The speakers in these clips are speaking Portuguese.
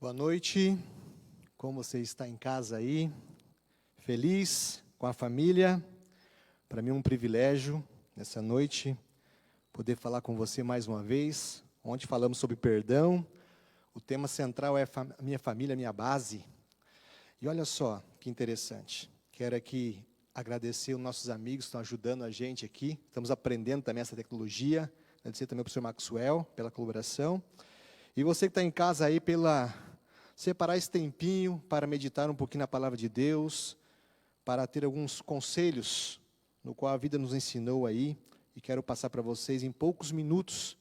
Boa noite, como você está em casa aí? Feliz com a família? Para mim é um privilégio, nessa noite, poder falar com você mais uma vez. Ontem falamos sobre perdão, o tema central é minha família, minha base. E olha só que interessante, quero aqui agradecer os nossos amigos que estão ajudando a gente aqui, estamos aprendendo também essa tecnologia, agradecer também ao professor Maxwell pela colaboração. E você que está em casa aí, separar esse tempinho para meditar um pouquinho na palavra de Deus, para ter alguns conselhos, no qual a vida nos ensinou aí, e quero passar para vocês em poucos minutos,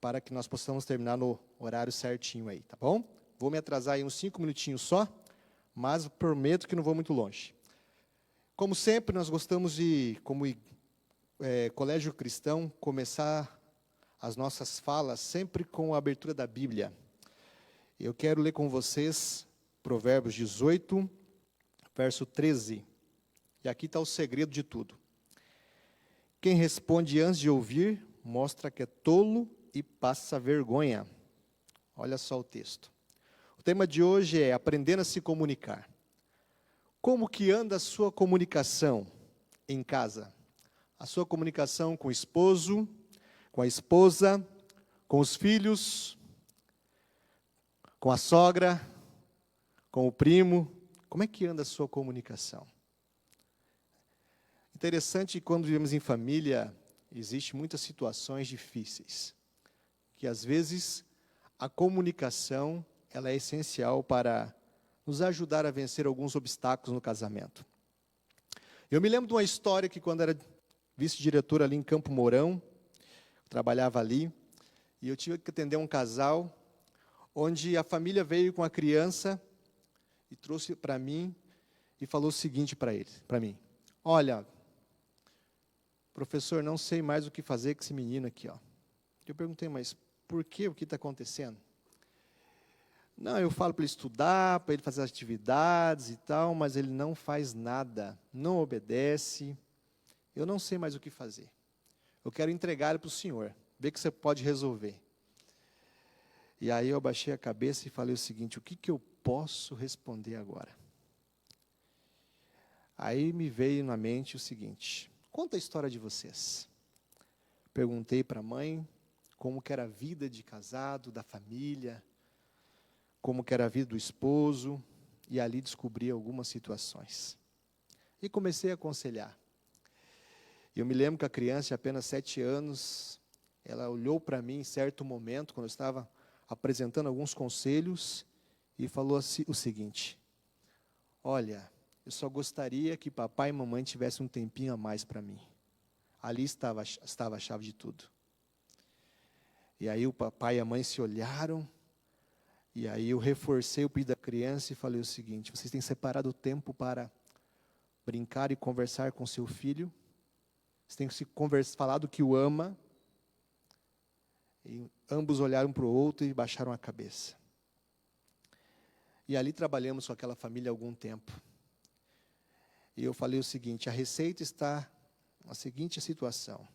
para que nós possamos terminar no horário certinho aí, tá bom? Vou me atrasar aí uns 5 minutinhos só, mas prometo que não vou muito longe. Como sempre, nós gostamos de, como colégio cristão, começar as nossas falas sempre com a abertura da Bíblia. Eu quero ler com vocês Provérbios 18, verso 13. E aqui está o segredo de tudo. Quem responde antes de ouvir, mostra que é tolo e passa vergonha. Olha só o texto. O tema de hoje é aprendendo a se comunicar. Como que anda a sua comunicação em casa? A sua comunicação com o esposo, com a esposa, com os filhos, com a sogra, com o primo, como é que anda a sua comunicação? Interessante que quando vivemos em família, existem muitas situações difíceis, que às vezes a comunicação ela é essencial para nos ajudar a vencer alguns obstáculos no casamento. Eu me lembro de uma história que quando era vice-diretor ali em Campo Mourão, trabalhava ali, e eu tive que atender um casal, onde a família veio com a criança e trouxe para mim e falou o seguinte para mim: olha, professor, não sei mais o que fazer com esse menino aqui, ó. Eu perguntei, mas por quê? O que está acontecendo? Não, eu falo para ele estudar, para ele fazer as atividades e tal, mas ele não faz nada, não obedece. Eu não sei mais o que fazer. Eu quero entregar ele para o senhor, ver que você pode resolver. E aí eu abaixei a cabeça e falei o seguinte: o que eu posso responder agora? Aí me veio na mente o seguinte: conta a história de vocês. Perguntei para a mãe como que era a vida de casado, da família, como que era a vida do esposo, e ali descobri algumas situações. E comecei a aconselhar. Eu me lembro que a criança de apenas 7 anos, ela olhou para mim em certo momento, quando eu estava apresentando alguns conselhos, e falou assim, o seguinte: olha, eu só gostaria que papai e mamãe tivessem um tempinho a mais para mim. Ali estava a chave de tudo. E aí o papai e a mãe se olharam, e aí eu reforcei o pedido da criança e falei o seguinte: vocês têm separado o tempo para brincar e conversar com seu filho, vocês têm que falar do que o ama. E ambos olharam para o outro e baixaram a cabeça. E ali trabalhamos com aquela família há algum tempo. E eu falei o seguinte: a receita está na seguinte situação.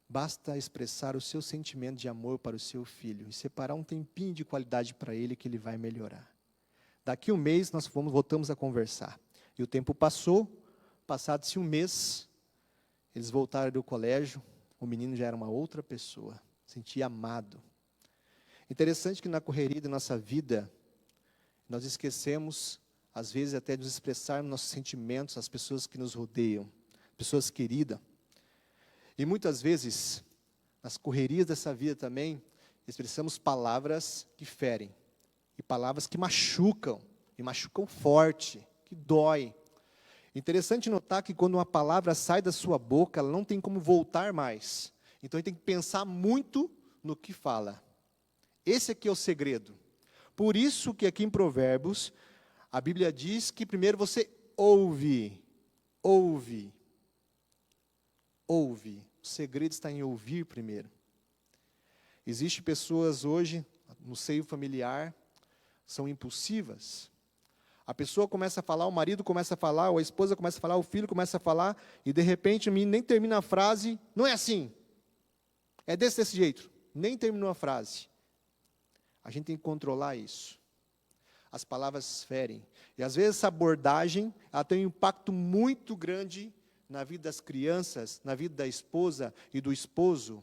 Basta expressar o seu sentimento de amor para o seu filho e separar um tempinho de qualidade para ele que ele vai melhorar. Daqui um mês nós voltamos a conversar. E o tempo passou, passado-se um mês, eles voltaram do colégio, o menino já era uma outra pessoa. Sentia amado. Interessante que na correria da nossa vida, nós esquecemos, às vezes até de nos expressar nossos sentimentos às pessoas que nos rodeiam, pessoas queridas. E muitas vezes, nas correrias dessa vida também, expressamos palavras que ferem, e palavras que machucam, e machucam forte, que dói. Interessante notar que quando uma palavra sai da sua boca, ela não tem como voltar mais. Então, a gente tem que pensar muito no que fala. Esse aqui é o segredo. Por isso que aqui em Provérbios, a Bíblia diz que primeiro você ouve. Ouve. Ouve. O segredo está em ouvir primeiro. Existem pessoas hoje, no seio familiar, são impulsivas. A pessoa começa a falar, o marido começa a falar, ou a esposa começa a falar, o filho começa a falar, e de repente o menino nem termina a frase, não é assim. É desse jeito, nem terminou a frase. A gente tem que controlar isso. As palavras ferem. E às vezes essa abordagem, ela tem um impacto muito grande na vida das crianças, na vida da esposa e do esposo.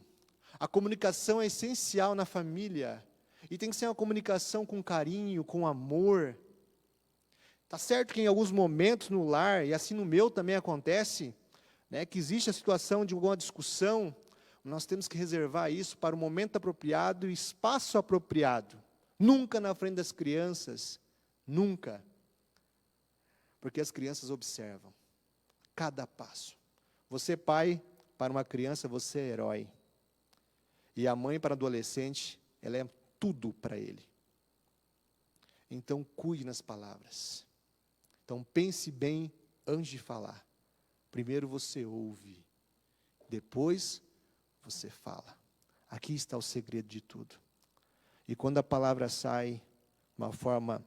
A comunicação é essencial na família. E tem que ser uma comunicação com carinho, com amor. Tá certo que em alguns momentos no lar, e assim no meu também acontece, né, que existe a situação de alguma discussão, nós temos que reservar isso para o momento apropriado e espaço apropriado. Nunca na frente das crianças, nunca. Porque as crianças observam cada passo. Você, pai, para uma criança, você é herói. E a mãe, para adolescente, ela é tudo para ele. Então, cuide nas palavras. Então, pense bem antes de falar. Primeiro você ouve, depois você fala. Aqui está o segredo de tudo. E quando a palavra sai de uma forma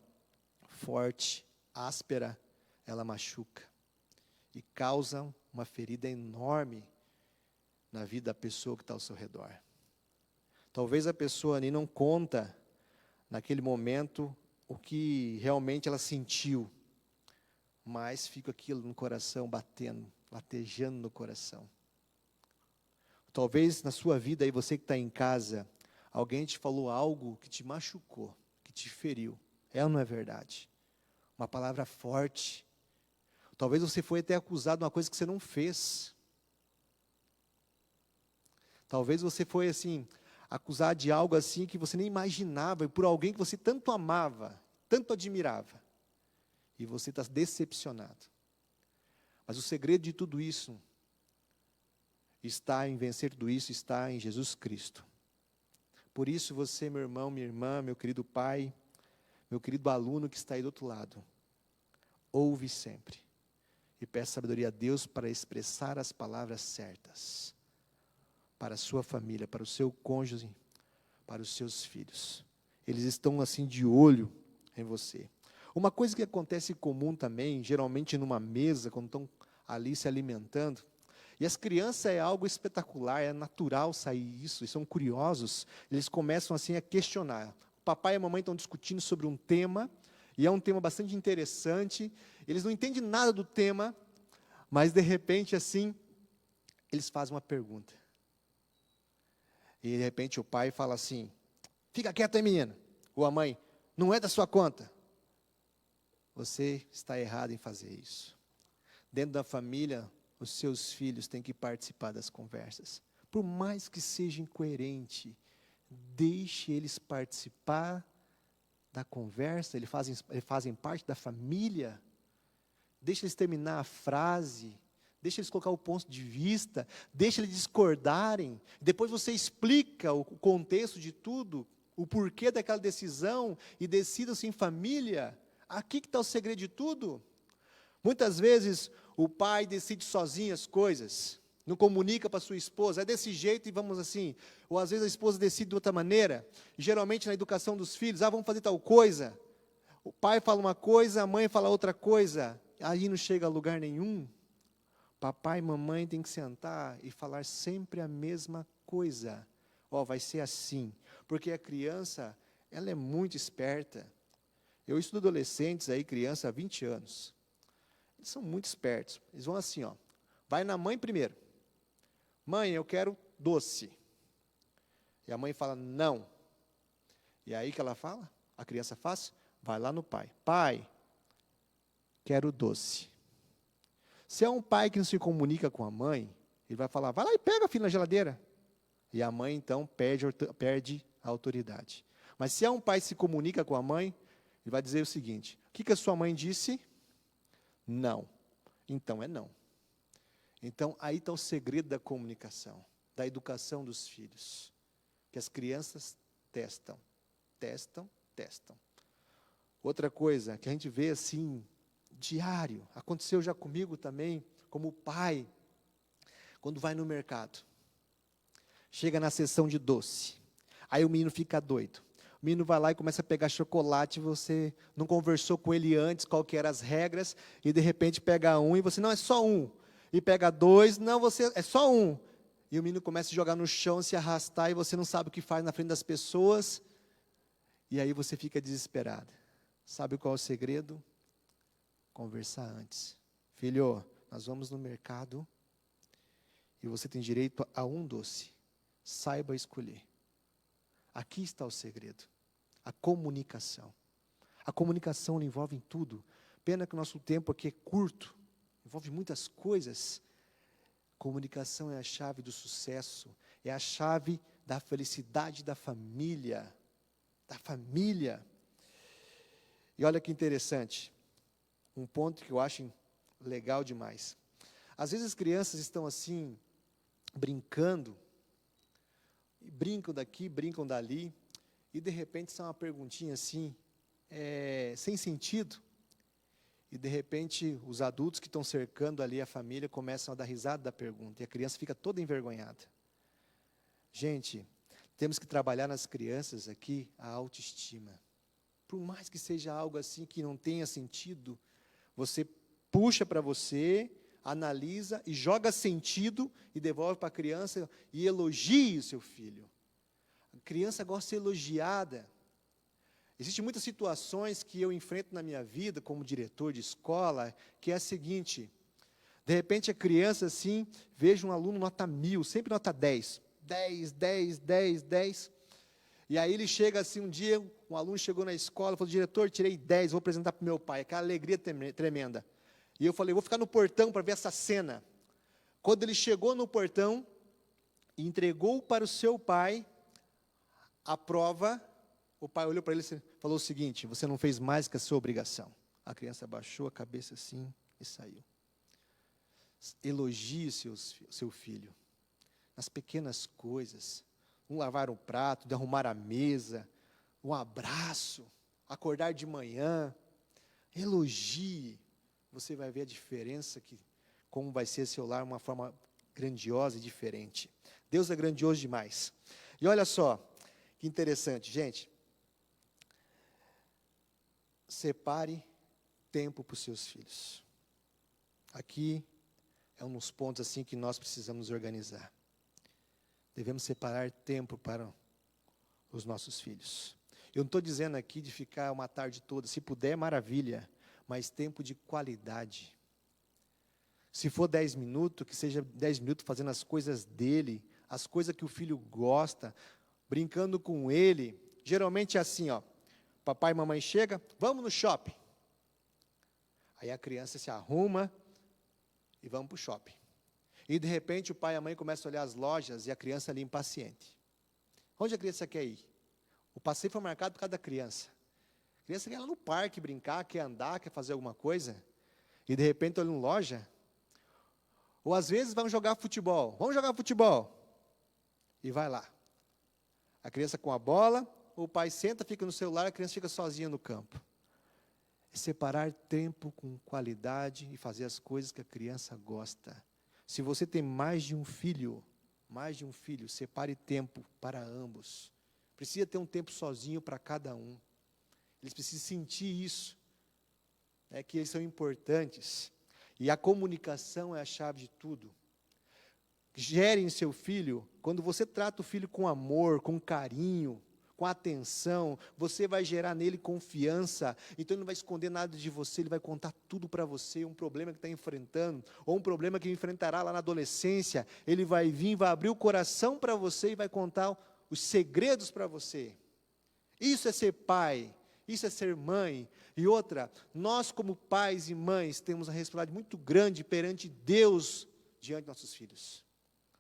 forte, áspera, ela machuca e causa uma ferida enorme na vida da pessoa que está ao seu redor. Talvez a pessoa ali não conta, naquele momento, o que realmente ela sentiu, mas fica aquilo no coração batendo, latejando no coração. Talvez na sua vida, aí você que está em casa, alguém te falou algo que te machucou, que te feriu. É ou não é verdade? Uma palavra forte. Talvez você foi até acusado de uma coisa que você não fez. Talvez você foi assim, acusado de algo assim que você nem imaginava, e por alguém que você tanto amava, tanto admirava. E você está decepcionado. Mas o segredo de tudo isso está em vencer tudo isso, está em Jesus Cristo. Por isso você, meu irmão, minha irmã, meu querido pai, meu querido aluno que está aí do outro lado, ouve sempre. E peça sabedoria a Deus para expressar as palavras certas. Para a sua família, para o seu cônjuge, para os seus filhos. Eles estão assim de olho em você. Uma coisa que acontece comum também, geralmente numa mesa, quando estão ali se alimentando, e as crianças é algo espetacular, é natural sair isso, eles são curiosos, eles começam assim a questionar. O papai e a mamãe estão discutindo sobre um tema, e é um tema bastante interessante, eles não entendem nada do tema, mas de repente assim, eles fazem uma pergunta. E de repente o pai fala assim, fica quieto aí menino, ou a mãe, não é da sua conta. Você está errado em fazer isso. Dentro da família, os seus filhos têm que participar das conversas. Por mais que seja incoerente, deixe eles participar da conversa, eles fazem parte da família. Deixe eles terminar a frase, deixe eles colocar o ponto de vista, deixe eles discordarem. Depois você explica o contexto de tudo, o porquê daquela decisão, e decida-se em família. Aqui que está o segredo de tudo. Muitas vezes o pai decide sozinho as coisas, não comunica para sua esposa, é desse jeito e vamos assim. Ou às vezes a esposa decide de outra maneira, geralmente na educação dos filhos, vamos fazer tal coisa. O pai fala uma coisa, a mãe fala outra coisa, aí não chega a lugar nenhum. Papai e mamãe têm que sentar e falar sempre a mesma coisa. Vai ser assim, porque a criança, ela é muito esperta. Eu estudo adolescentes aí, criança, há 20 anos. Eles são muito espertos. Eles vão assim, vai na mãe primeiro. Mãe, eu quero doce. E a mãe fala, não. E aí que ela fala? A criança faz? Vai lá no pai. Pai, quero doce. Se é um pai que não se comunica com a mãe, ele vai falar, vai lá e pega, filho, na geladeira. E a mãe, então, perde a autoridade. Mas se é um pai que se comunica com a mãe, ele vai dizer o seguinte, o que a sua mãe disse? Não. Então é não. Então aí está o segredo da comunicação, da educação dos filhos. Que as crianças testam. Outra coisa que a gente vê assim, diário, aconteceu já comigo também, como pai, quando vai no mercado. Chega na seção de doce, aí o menino fica doido. O menino vai lá e começa a pegar chocolate, você não conversou com ele antes, qual que eram as regras, e de repente pega um, e você, não, é só um. E pega dois, não, você, é só um. E o menino começa a jogar no chão, se arrastar, e você não sabe o que faz na frente das pessoas. E aí você fica desesperado. Sabe qual é o segredo? Conversar antes. Filho, nós vamos no mercado e você tem direito a um doce. Saiba escolher. Aqui está o segredo. A comunicação. A comunicação envolve em tudo. Pena que o nosso tempo aqui é curto. Envolve muitas coisas. Comunicação é a chave do sucesso. É a chave da felicidade da família. Da família. E olha que interessante. Um ponto que eu acho legal demais. Às vezes as crianças estão assim, brincando. Brincam daqui, brincam dali. E de repente são uma perguntinha assim, sem sentido. E de repente os adultos que estão cercando ali a família começam a dar risada da pergunta. E a criança fica toda envergonhada. Gente, temos que trabalhar nas crianças aqui a autoestima. Por mais que seja algo assim que não tenha sentido, você puxa para você, analisa e joga sentido e devolve para a criança e elogie o seu filho. A criança gosta de ser elogiada. Existem muitas situações que eu enfrento na minha vida como diretor de escola, que é a seguinte: de repente a criança assim, veja um aluno nota 1000, sempre nota 10. 10, 10, 10, 10. E aí ele chega assim, um dia, um aluno chegou na escola, falou: diretor, tirei 10, vou apresentar para o meu pai. Aquela alegria tremenda. E eu falei: vou ficar no portão para ver essa cena. Quando ele chegou no portão e entregou para o seu pai a prova, o pai olhou para ele e falou o seguinte: você não fez mais que a sua obrigação. A criança abaixou a cabeça assim e saiu. Elogie seu filho. Nas pequenas coisas. Um lavar um prato, de arrumar a mesa, um abraço, acordar de manhã. Elogie. Você vai ver a diferença, como vai ser seu lar, uma forma grandiosa e diferente. Deus é grandioso demais. E olha só, que interessante, gente. Separe tempo para os seus filhos. Aqui é um dos pontos assim que nós precisamos organizar. Devemos separar tempo para os nossos filhos. Eu não estou dizendo aqui de ficar uma tarde toda, se puder, maravilha, mas tempo de qualidade. Se for 10 minutos, que seja 10 minutos fazendo as coisas dele, as coisas que o filho gosta, brincando com ele. Geralmente é assim, ó, papai e mamãe chegam, vamos no shopping. Aí a criança se arruma e vamos para o shopping. E de repente o pai e a mãe começam a olhar as lojas e a criança ali impaciente. Onde a criança quer ir? O passeio foi marcado por causa da criança. A criança quer ir lá no parque brincar, quer andar, quer fazer alguma coisa. E de repente olha em loja. Ou às vezes vamos jogar futebol. Vamos jogar futebol. E vai lá. A criança com a bola, o pai senta, fica no celular, a criança fica sozinha no campo. É separar tempo com qualidade e fazer as coisas que a criança gosta. Se você tem mais de um filho, separe tempo para ambos. Precisa ter um tempo sozinho para cada um. Eles precisam sentir isso, que eles são importantes. E a comunicação é a chave de tudo. Gerem seu filho, quando você trata o filho com amor, com carinho, com atenção, você vai gerar nele confiança, então ele não vai esconder nada de você, ele vai contar tudo para você, um problema que está enfrentando, ou um problema que enfrentará lá na adolescência, ele vai vir, vai abrir o coração para você e vai contar os segredos para você. Isso é ser pai, isso é ser mãe. E outra, nós como pais e mães temos uma responsabilidade muito grande perante Deus, diante de nossos filhos.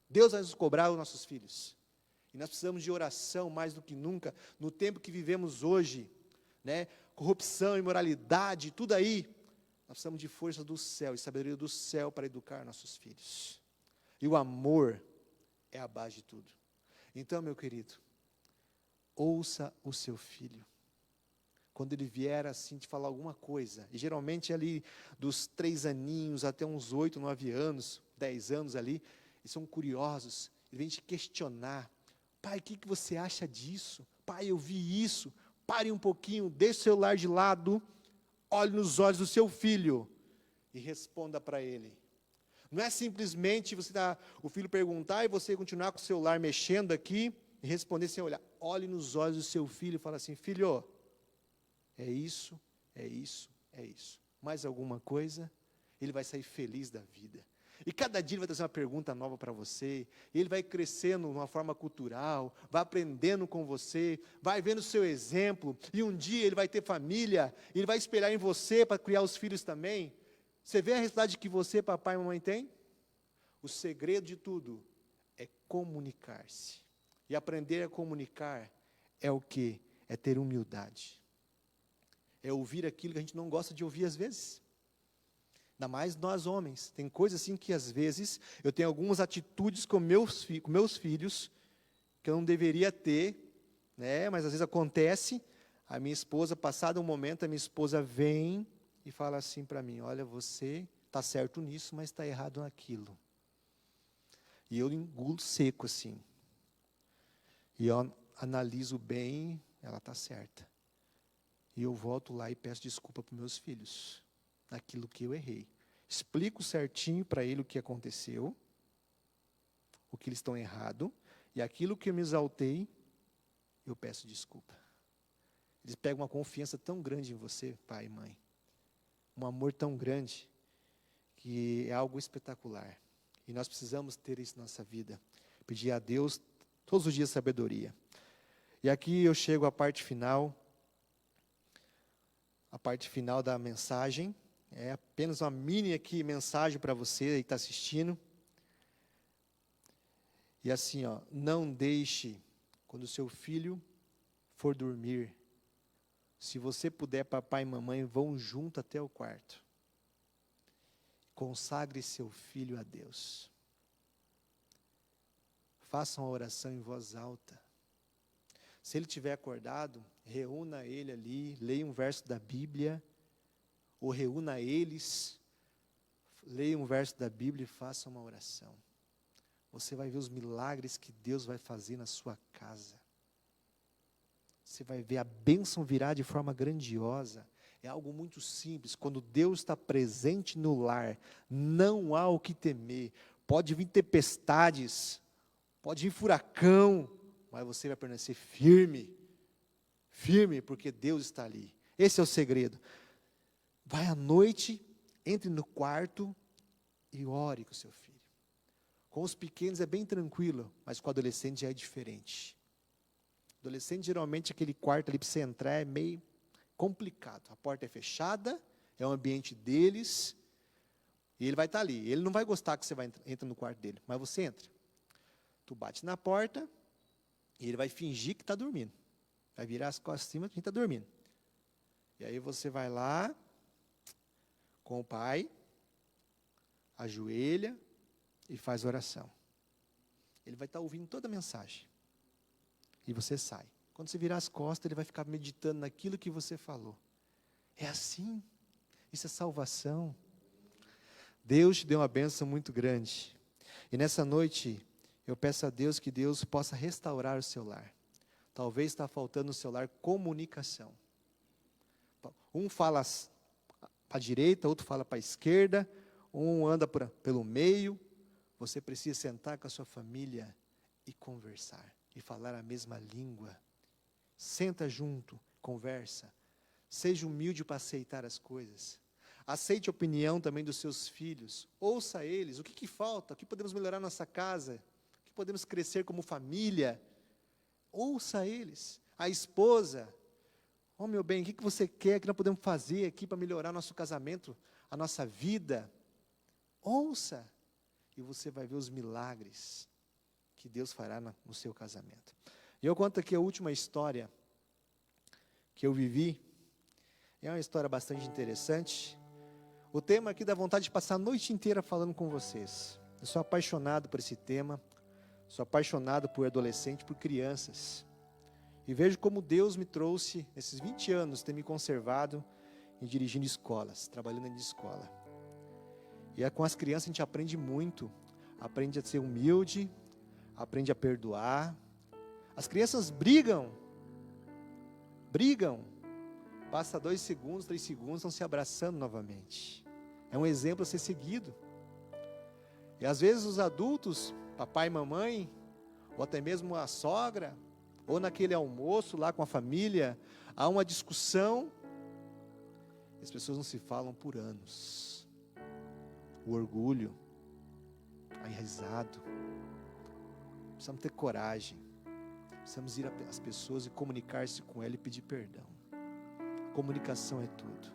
Deus vai nos cobrar os nossos filhos. E nós precisamos de oração mais do que nunca, no tempo que vivemos hoje, corrupção, imoralidade, tudo aí, nós precisamos de força do céu e sabedoria do céu para educar nossos filhos. E o amor é a base de tudo. Então, meu querido, ouça o seu filho. Quando ele vier assim te falar alguma coisa, e geralmente ali dos 3 aninhos até uns 8, 9 anos, 10 anos ali, eles são curiosos, eles vêm te questionar. Pai, o que você acha disso? Pai, eu vi isso. Pare um pouquinho, deixe o celular de lado, olhe nos olhos do seu filho e responda para ele. Não é simplesmente o filho perguntar e você continuar com o celular mexendo aqui, e responder sem olhar. Olhe nos olhos do seu filho e fala assim: filho, é isso, é isso, é isso. Mais alguma coisa? Ele vai sair feliz da vida. E cada dia ele vai trazer uma pergunta nova para você. E ele vai crescendo de uma forma cultural, vai aprendendo com você, vai vendo o seu exemplo. E um dia ele vai ter família, e ele vai espelhar em você para criar os filhos também. Você vê a realidade que você, papai e mamãe, tem? O segredo de tudo é comunicar-se. E aprender a comunicar é o quê? É ter humildade. É ouvir aquilo que a gente não gosta de ouvir às vezes. Ainda mais nós homens. Tem coisas assim que às vezes eu tenho algumas atitudes com meus filhos que eu não deveria ter, né? Mas às vezes acontece. A minha esposa, passado um momento, a minha esposa vem e fala assim para mim: olha, você está certo nisso, mas está errado naquilo. E eu engulo seco assim. E eu analiso bem, ela está certa. E eu volto lá e peço desculpa para os meus filhos, naquilo que eu errei. Explico certinho para ele o que aconteceu, o que eles estão errado, e aquilo que eu me exaltei, eu peço desculpa. Eles pegam uma confiança tão grande em você, pai e mãe, um amor tão grande, que é algo espetacular. E nós precisamos ter isso na nossa vida. Pedir a Deus todos os dias sabedoria. E aqui eu chego à parte final. A parte final da mensagem. É apenas uma mini aqui mensagem para você aí que está assistindo. E assim, ó, não deixe, quando o seu filho for dormir, se você puder, papai e mamãe vão junto até o quarto. Consagre seu filho a Deus. Faça uma oração em voz alta. Se ele estiver acordado, reúna ele ali, leia um verso da Bíblia, ou reúna eles, leia um verso da Bíblia e faça uma oração. Você vai ver os milagres que Deus vai fazer na sua casa. Você vai ver a bênção virar de forma grandiosa. É algo muito simples. Quando Deus está presente no lar, não há o que temer. Pode vir tempestades, pode vir furacão, mas você vai permanecer firme. Firme, porque Deus está ali. Esse é o segredo. Vai à noite, entre no quarto e ore com o seu filho. Com os pequenos é bem tranquilo, mas com o adolescente já é diferente. Adolescente, geralmente, aquele quarto ali para você entrar é meio complicado. A porta é fechada, é o ambiente deles, e ele vai estar ali. Ele não vai gostar que você entra no quarto dele, mas você entra. Tu bate na porta, e ele vai fingir que está dormindo. Vai virar as costas acima, que está dormindo. E aí você vai lá, com o pai, ajoelha e faz oração. Ele vai estar ouvindo toda a mensagem. E você sai. Quando você virar as costas, ele vai ficar meditando naquilo que você falou. É assim. Isso é salvação. Deus te deu uma bênção muito grande. E nessa noite, eu peço a Deus que Deus possa restaurar o seu lar. Talvez está faltando no seu lar comunicação. Um fala para a direita, outro fala para a esquerda, um anda pelo meio. Você precisa sentar com a sua família e conversar, e falar a mesma língua. Senta junto, conversa. Seja humilde para aceitar as coisas. Aceite a opinião também dos seus filhos. Ouça eles. O que falta? O que podemos melhorar na nossa casa? O que podemos crescer como família? Ouça eles. A esposa. Oh, meu bem, o que você quer que nós podemos fazer aqui para melhorar nosso casamento, a nossa vida? Ouça. E você vai ver os milagres que Deus fará no seu casamento. E eu conto aqui a última história que eu vivi. É uma história bastante interessante. O tema aqui dá vontade de passar a noite inteira falando com vocês. Eu sou apaixonado por esse tema. Sou apaixonado por adolescente, por crianças. E vejo como Deus me trouxe, nesses 20 anos, ter me conservado e dirigindo escolas, trabalhando em escola. E com as crianças a gente aprende muito. Aprende a ser humilde, aprende a perdoar. As crianças brigam. Passa 2 segundos, 3 segundos, estão se abraçando novamente. É um exemplo a ser seguido. E às vezes os adultos, papai e mamãe, ou até mesmo a sogra, ou naquele almoço lá com a família, há uma discussão, as pessoas não se falam por anos. O orgulho enraizado. Precisamos ter coragem. Precisamos ir às pessoas e comunicar-se com elas e pedir perdão. Comunicação é tudo.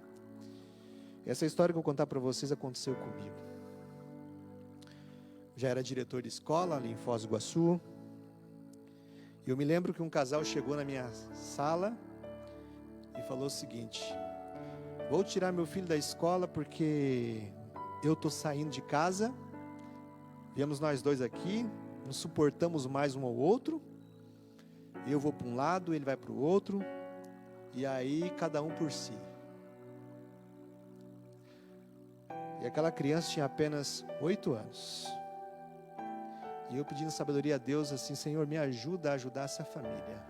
Essa história que eu vou contar para vocês aconteceu comigo. Já era diretor de escola ali em Foz do Iguaçu. E eu me lembro que um casal chegou na minha sala e falou o seguinte: vou tirar meu filho da escola porque eu estou saindo de casa. Viemos nós dois aqui, não suportamos mais um ao outro. Eu vou para um lado, ele vai para o outro. E aí cada um por si. E aquela criança tinha apenas 8 anos. E eu pedindo sabedoria a Deus assim: Senhor, me ajuda a ajudar essa família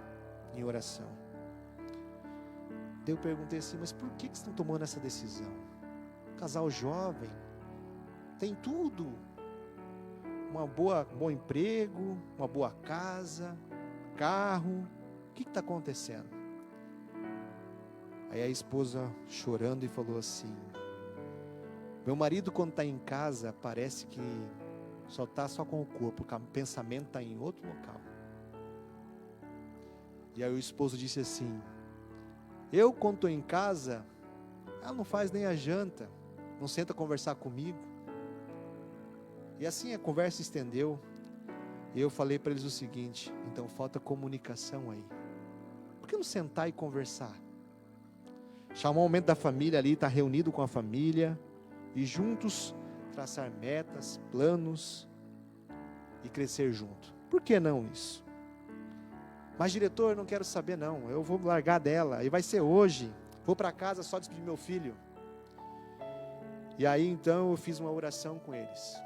em oração. Daí eu perguntei assim: mas por que vocês estão tomando essa decisão? Casal jovem, tem tudo. Um bom emprego, uma boa casa, carro. O que está acontecendo? Aí a esposa chorando e falou assim: meu marido quando está em casa parece que só está só com o corpo, o pensamento está em outro local. E aí o esposo disse assim: eu quando estou em casa, ela não faz nem a janta, não senta conversar comigo. E assim a conversa estendeu. E eu falei para eles o seguinte: então falta comunicação aí. Por que não sentar e conversar? Chamar o momento da família ali, estar reunido com a família e juntos traçar metas, planos e crescer junto. Por que não isso? Mas diretor, eu não quero saber não, eu vou largar dela, e vai ser hoje, vou para casa só despedir meu filho. E aí então eu fiz uma oração com eles.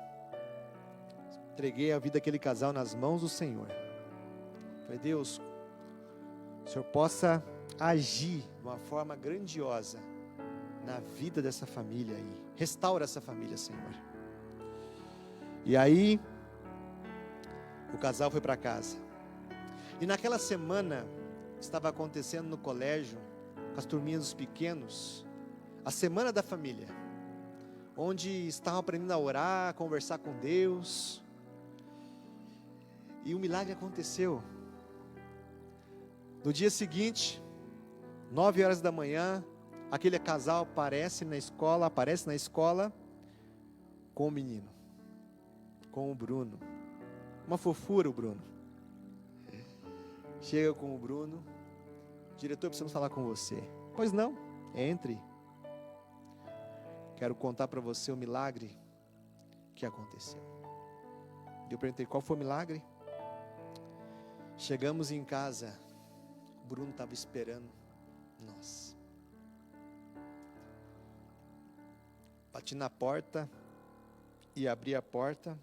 Entreguei a vida daquele casal nas mãos do Senhor. Falei: Deus, o Senhor possa agir de uma forma grandiosa na vida dessa família aí. Restaura essa família, Senhor. E aí o casal foi para casa. E naquela semana estava acontecendo no colégio, com as turminhas dos pequenos, a semana da família, onde estavam aprendendo a orar, a conversar com Deus. E o milagre aconteceu. No dia seguinte, 9 horas da manhã, aquele casal aparece na escola com o menino, com o Bruno. Uma fofura o Bruno. Chega com o Bruno: diretor, precisamos falar com você. Pois não, entre. Quero contar para você o milagre que aconteceu. Eu perguntei: qual foi o milagre? Chegamos em casa, o Bruno estava esperando nós. Bati na porta e abri a porta.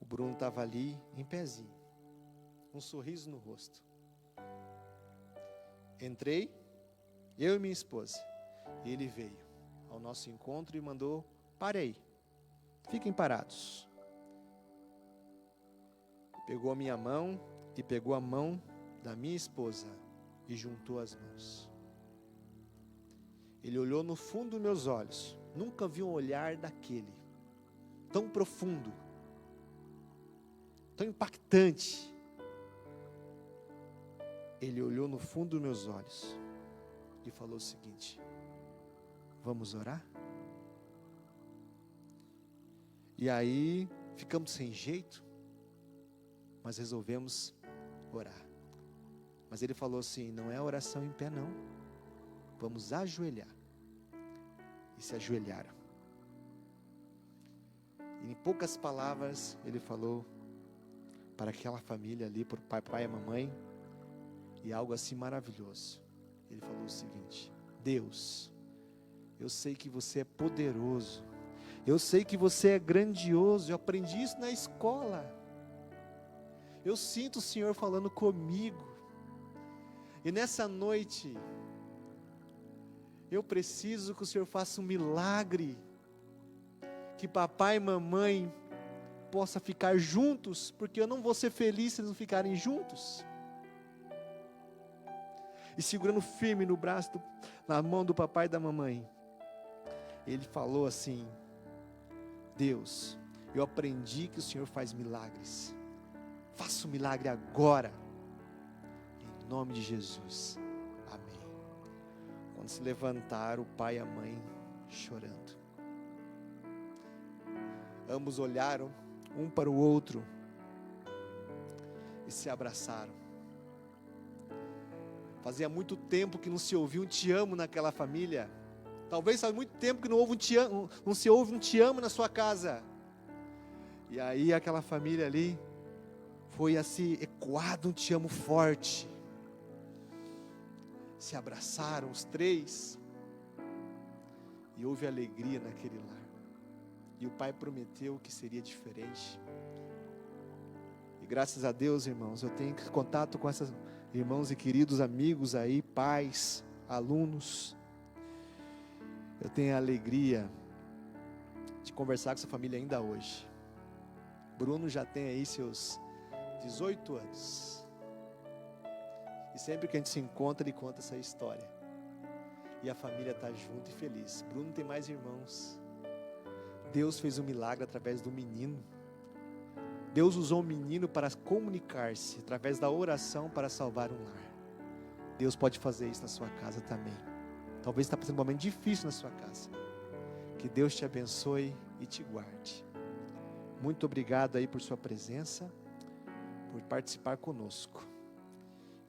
O Bruno estava ali em pezinho, um sorriso no rosto. Entrei, eu e minha esposa, e ele veio ao nosso encontro e mandou: parei, fiquem parados. Pegou a minha mão e pegou a mão da minha esposa e juntou as mãos. Ele olhou no fundo dos meus olhos. Nunca vi um olhar daquele, tão profundo, tão impactante. Ele olhou no fundo dos meus olhos e falou o seguinte: vamos orar? E aí ficamos sem jeito, mas resolvemos orar. Mas ele falou assim: não é oração em pé não, vamos ajoelhar. E se ajoelharam. E em poucas palavras ele falou para aquela família ali, para o papai e a mamãe, e algo assim maravilhoso. Ele falou o seguinte: Deus, eu sei que você é poderoso, eu sei que você é grandioso, eu aprendi isso na escola, eu sinto o Senhor falando comigo, e nessa noite eu preciso que o Senhor faça um milagre, que papai e mamãe possa ficar juntos, porque eu não vou ser feliz se eles não ficarem juntos. E segurando firme no braço, na mão do papai e da mamãe, ele falou assim: Deus, eu aprendi que o Senhor faz milagres, faça um milagre agora, em nome de Jesus, amém. Quando se levantaram, o pai e a mãe chorando, ambos olharam um para o outro e se abraçaram. Fazia muito tempo que não se ouvia um te amo naquela família. Talvez faz muito tempo que não se ouve um te amo na sua casa. E aí aquela família ali foi assim, ecoado um te amo forte. Se abraçaram os três. E houve alegria naquele lar. E o pai prometeu que seria diferente. E graças a Deus, irmãos, eu tenho contato com esses irmãos e queridos amigos aí, pais, alunos. Eu tenho a alegria de conversar com essa família ainda hoje. Bruno já tem aí seus 18 anos. E sempre que a gente se encontra, ele conta essa história. E a família está junto e feliz. Bruno tem mais irmãos. Deus fez um milagre através do menino. Deus usou o menino para comunicar-se, através da oração, para salvar um lar. Deus pode fazer isso na sua casa também. Talvez está passando um momento difícil na sua casa. Que Deus te abençoe e te guarde. Muito obrigado aí por sua presença, por participar conosco.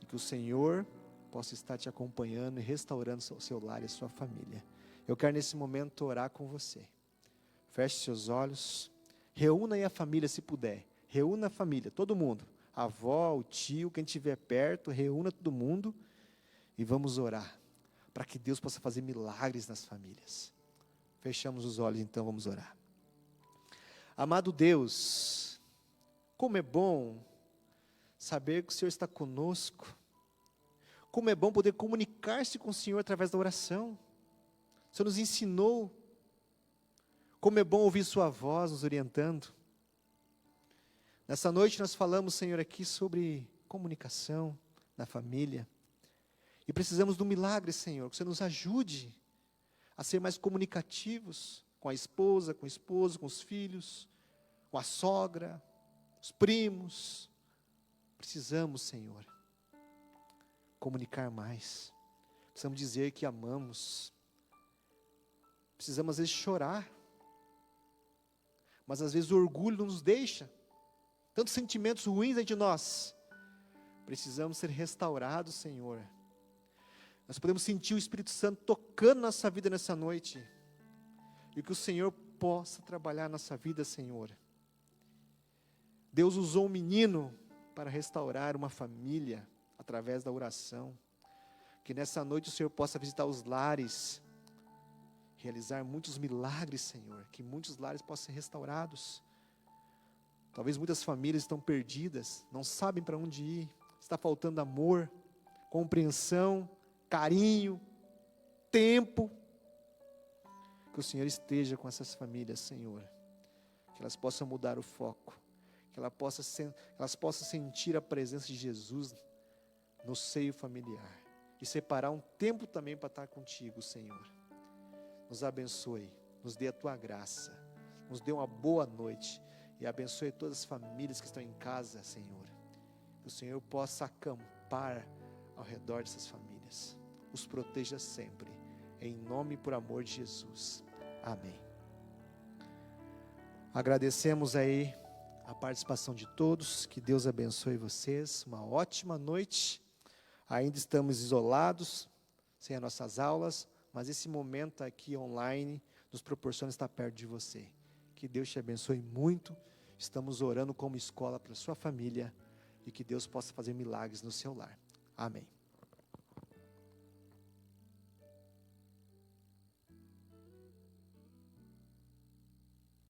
E que o Senhor possa estar te acompanhando e restaurando o seu lar e a sua família. Eu quero nesse momento orar com você. Feche seus olhos. Reúna aí a família se puder. Reúna a família, todo mundo. A avó, o tio, quem estiver perto, reúna todo mundo. E vamos orar. Para que Deus possa fazer milagres nas famílias. Fechamos os olhos então, vamos orar. Amado Deus, como é bom saber que o Senhor está conosco. Como é bom poder comunicar-se com o Senhor através da oração. O Senhor nos ensinou. Como é bom ouvir sua voz nos orientando. Nessa noite nós falamos, Senhor, aqui sobre comunicação na família. E precisamos do milagre, Senhor, que você nos ajude a ser mais comunicativos com a esposa, com o esposo, com os filhos, com a sogra, os primos. Precisamos, Senhor, comunicar mais. Precisamos dizer que amamos. Precisamos às vezes chorar. Mas às vezes o orgulho não nos deixa. Tantos sentimentos ruins dentro de nós. Precisamos ser restaurados, Senhor. Nós podemos sentir o Espírito Santo tocando nossa vida nessa noite. E que o Senhor possa trabalhar nossa vida, Senhor. Deus usou um menino para restaurar uma família através da oração. Que nessa noite o Senhor possa visitar os lares, realizar muitos milagres, Senhor. Que muitos lares possam ser restaurados. Talvez muitas famílias estão perdidas, não sabem para onde ir. Está faltando amor, compreensão, carinho, tempo. Que o Senhor esteja com essas famílias, Senhor. Que elas possam mudar o foco. Que elas possam sentir a presença de Jesus no seio familiar. E separar um tempo também para estar contigo, Senhor. Nos abençoe, nos dê a tua graça. Nos dê uma boa noite. E abençoe todas as famílias que estão em casa, Senhor. Que o Senhor possa acampar ao redor dessas famílias. Os proteja sempre. Em nome e por amor de Jesus. Amém. Agradecemos aí a participação de todos. Que Deus abençoe vocês. Uma ótima noite. Ainda estamos isolados, sem as nossas aulas. Mas esse momento aqui online nos proporciona estar perto de você. Que Deus te abençoe muito. Estamos orando como escola para a sua família. E que Deus possa fazer milagres no seu lar. Amém.